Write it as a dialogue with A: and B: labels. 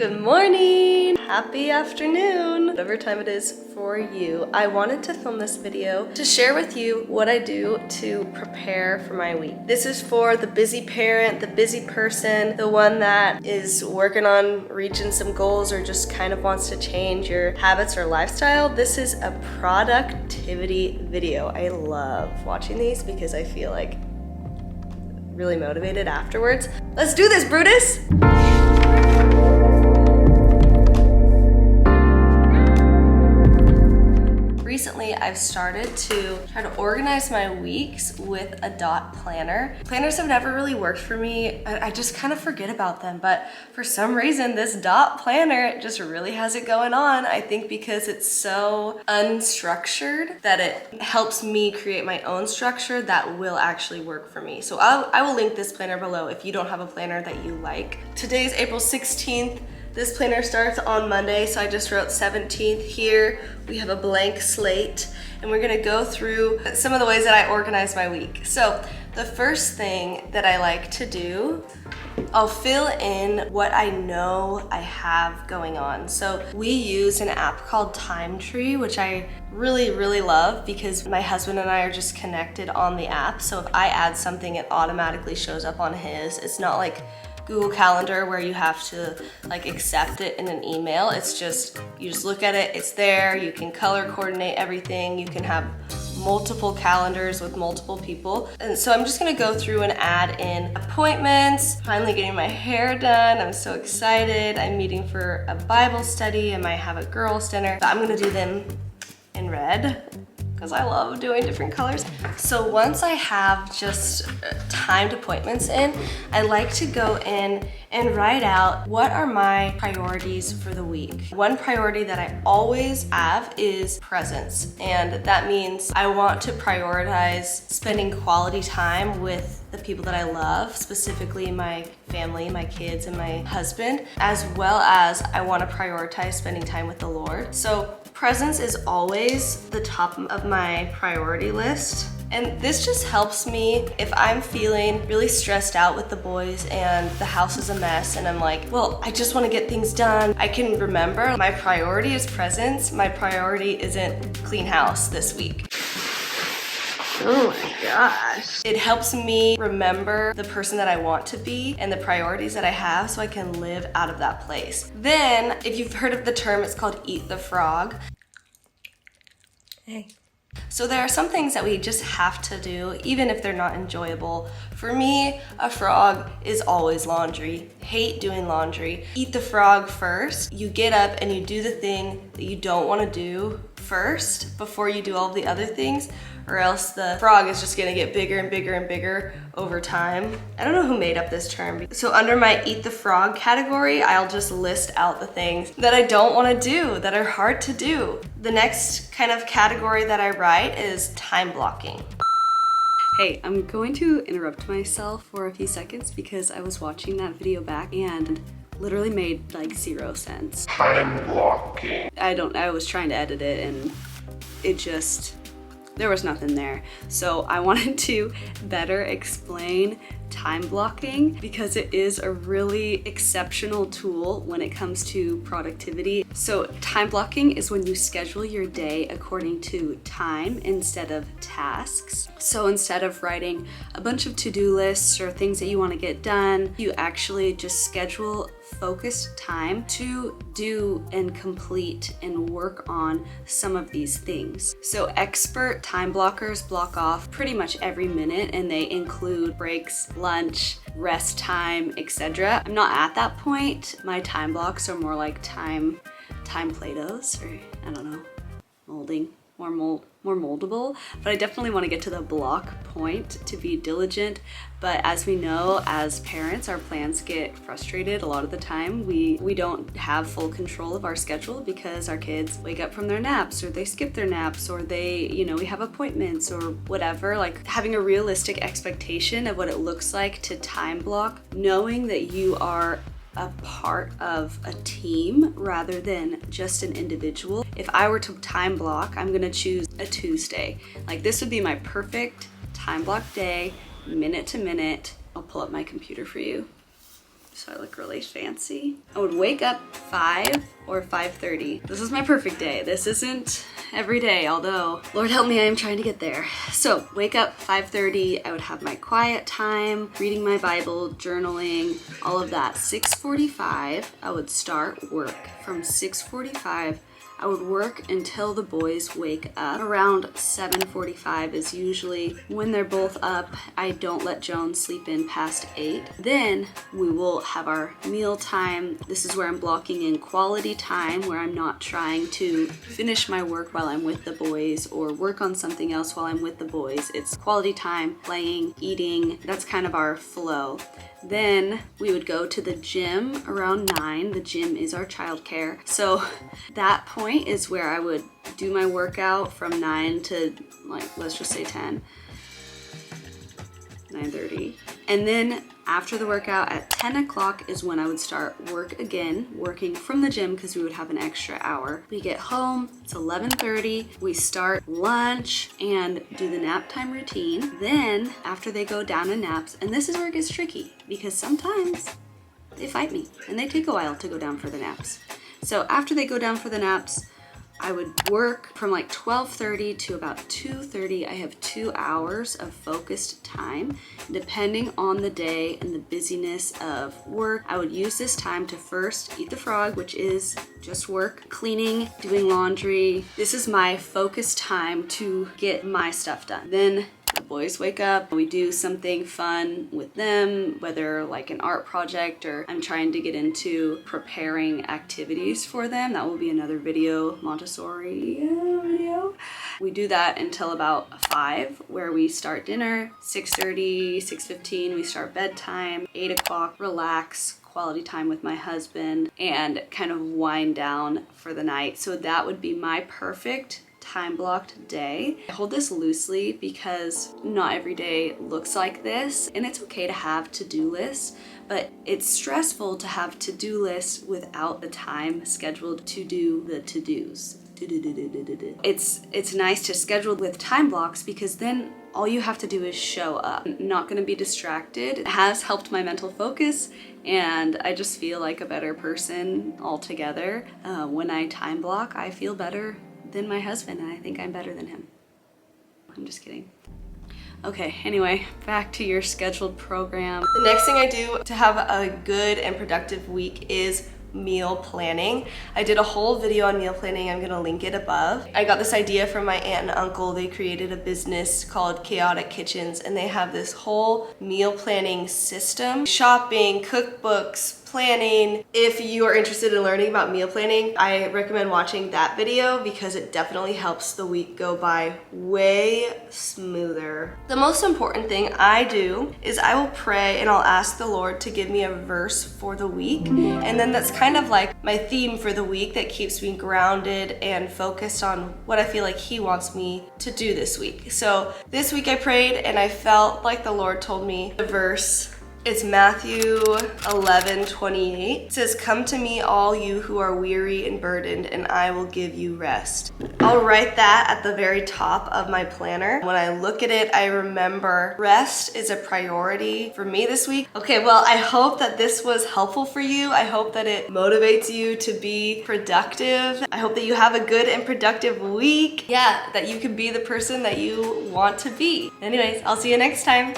A: Good morning! Happy afternoon! Whatever time it is for you. I wanted to film this video to share with you what I do to prepare for my week. This is for the busy parent, the busy person, the one that is working on reaching some goals or just kind of wants to change your habits or lifestyle. This is a productivity video. I love watching these because I feel like really motivated afterwards. Let's do this, Brutus! Recently, I've started to try to organize my weeks with a dot planner. Planners have never really worked for me. I just kind of forget about them, but for some reason, this dot planner just really has it going on. I think because it's so unstructured that it helps me create my own structure that will actually work for me. So I will link this planner below if you don't have a planner that you like. Today's April 16th. This planner starts on Monday, so I just wrote 17th here. We have a blank slate, and we're gonna go through some of the ways that I organize my week. So the first thing that I like to do, I'll fill in what I know I have going on. So we use an app called Time Tree, which I really love because my husband and I are just connected on the app. So if I add something, it automatically shows up on his. It's not like Google Calendar where you have to like accept it in an email. It's just, you just look at it, it's there, you can color coordinate everything, you can have multiple calendars with multiple people. And so I'm just gonna go through and add in appointments, finally getting my hair done. I'm so excited. I'm meeting for a Bible study. I might have a girls' dinner, but I'm gonna do them in red because I love doing different colors. So once I have just timed appointments in, I like to go in and write out what are my priorities for the week. One priority that I always have is presence. And that means I want to prioritize spending quality time with the people that I love, specifically my family, my kids, and my husband, as well as I want to prioritize spending time with the Lord. So presence is always the top of my priority list. And this just helps me if I'm feeling really stressed out with the boys and the house is a mess and I'm like, well, I just want to get things done. I can remember my priority is presence. My priority isn't clean house this week. Oh my gosh. It helps me remember the person that I want to be and the priorities that I have so I can live out of that place. Then, if you've heard of the term, it's called eat the frog. Hey. So there are some things that we just have to do, even if they're not enjoyable. For me, a frog is always laundry. Hate doing laundry. Eat the frog first. You get up and you do the thing that you don't want to do first before you do all the other things, or else the frog is just gonna get bigger and bigger and bigger over time. I don't know who made up this term. So under my eat the frog category, I'll just list out the things that I don't wanna do, that are hard to do. The next kind of category that I write is time blocking. Hey, I'm going to interrupt myself for a few seconds because I was watching that video back and literally made like 0 sense.
B: Time blocking.
A: I was trying to edit it and it just, there was nothing there. So I wanted to better explain time blocking because it is a really exceptional tool when it comes to productivity. So time blocking is when you schedule your day according to time instead of tasks. So instead of writing a bunch of to-do lists or things that you want to get done, you actually just schedule focused time to do and complete and work on some of these things. So expert time blockers block off pretty much every minute and they include breaks, lunch, rest time, etc. I'm not at that point. My time blocks are more like time Play-Dohs, or I don't know, molding, more moldable, but I definitely want to get to the block point to be diligent. But as we know, as parents, our plans get frustrated a lot of the time. We don't have full control of our schedule because our kids wake up from their naps, or they skip their naps, or they, we have appointments or whatever. Like having a realistic expectation of what it looks like to time block, knowing that you are a part of a team rather than just an individual. If I were to time block, I'm gonna choose a Tuesday. Like this would be my perfect time block day, minute to minute. I'll pull up my computer for you.
C: so I look really fancy. I would wake up 5 or 5:30. This is my perfect day. This isn't every day, although Lord help me, I am trying to get there. So wake up 5:30, I would have my quiet time, reading my Bible, journaling, all of that. 6:45, I would start work. From 6:45, I would work until the boys wake up. Around 7:45 is usually when they're both up. I don't let Joan sleep in past 8. Then we will have our meal time. This is where I'm blocking in quality time, where I'm not trying to finish my work while I'm with the boys or work on something else while I'm with the boys. It's quality time, playing, eating. That's kind of our flow. Then we would go to the gym around 9. The gym is our childcare. So that point is where I would do my workout from 9 to, like, let's just say 10, 9:30. And then after the workout at 10 o'clock is when I would start work again, working from the gym because we would have an extra hour. We get home, it's 11:30, we start lunch and do the nap time routine. Then after they go down to naps, and this is where it gets tricky because sometimes they fight me and they take a while to go down for the naps. So after they go down for the naps, I would work from like 12:30 to about 2:30. I have 2 hours of focused time. Depending on the day and the busyness of work, I would use this time to first eat the frog, which is just work, cleaning, doing laundry. This is my focused time to get my stuff done. Then the boys wake up, we do something fun with them, whether like an art project or I'm trying to get into preparing activities for them. That will be another video, Montessori video. We do that until about 5, where we start dinner. 6:30, 6:15, we start bedtime. 8 o'clock, relax, quality time with my husband, and kind of wind down for the night. So that would be my perfect time blocked day. I hold this loosely because not every day looks like this, and it's okay to have to-do lists, but it's stressful to have to-do lists without the time scheduled to do the to-dos. It's nice to schedule with time blocks because then all you have to do is show up. I'm not going to be distracted. It has helped my mental focus, and I just feel like a better person altogether. When I time block, I feel better than my husband, and I think I'm better than him. I'm just kidding. Okay, anyway, back to your scheduled program.
A: The next thing I do to have a good and productive week is meal planning. I did a whole video on meal planning. I'm gonna link it above. I got this idea from my aunt and uncle. They created a business called Chaotic Kitchens, and they have this whole meal planning system, shopping, cookbooks, planning. If you are interested in learning about meal planning, I recommend watching that video because it definitely helps the week go by way smoother. The most important thing I do is I will pray and I'll ask the Lord to give me a verse for the week, and then that's kind of like my theme for the week that keeps me grounded and focused on what I feel like He wants me to do this week. So this week I prayed and I felt like the Lord told me the verse. It's Matthew 11:28. It says, "Come to me, all you who are weary and burdened, and I will give you rest." I'll write that at the very top of my planner. When I look at it, I remember rest is a priority for me this week. Okay, well, I hope that this was helpful for you. I hope that it motivates you to be productive. I hope that you have a good and productive week. Yeah, that you can be the person that you want to be. Anyways, I'll see you next time.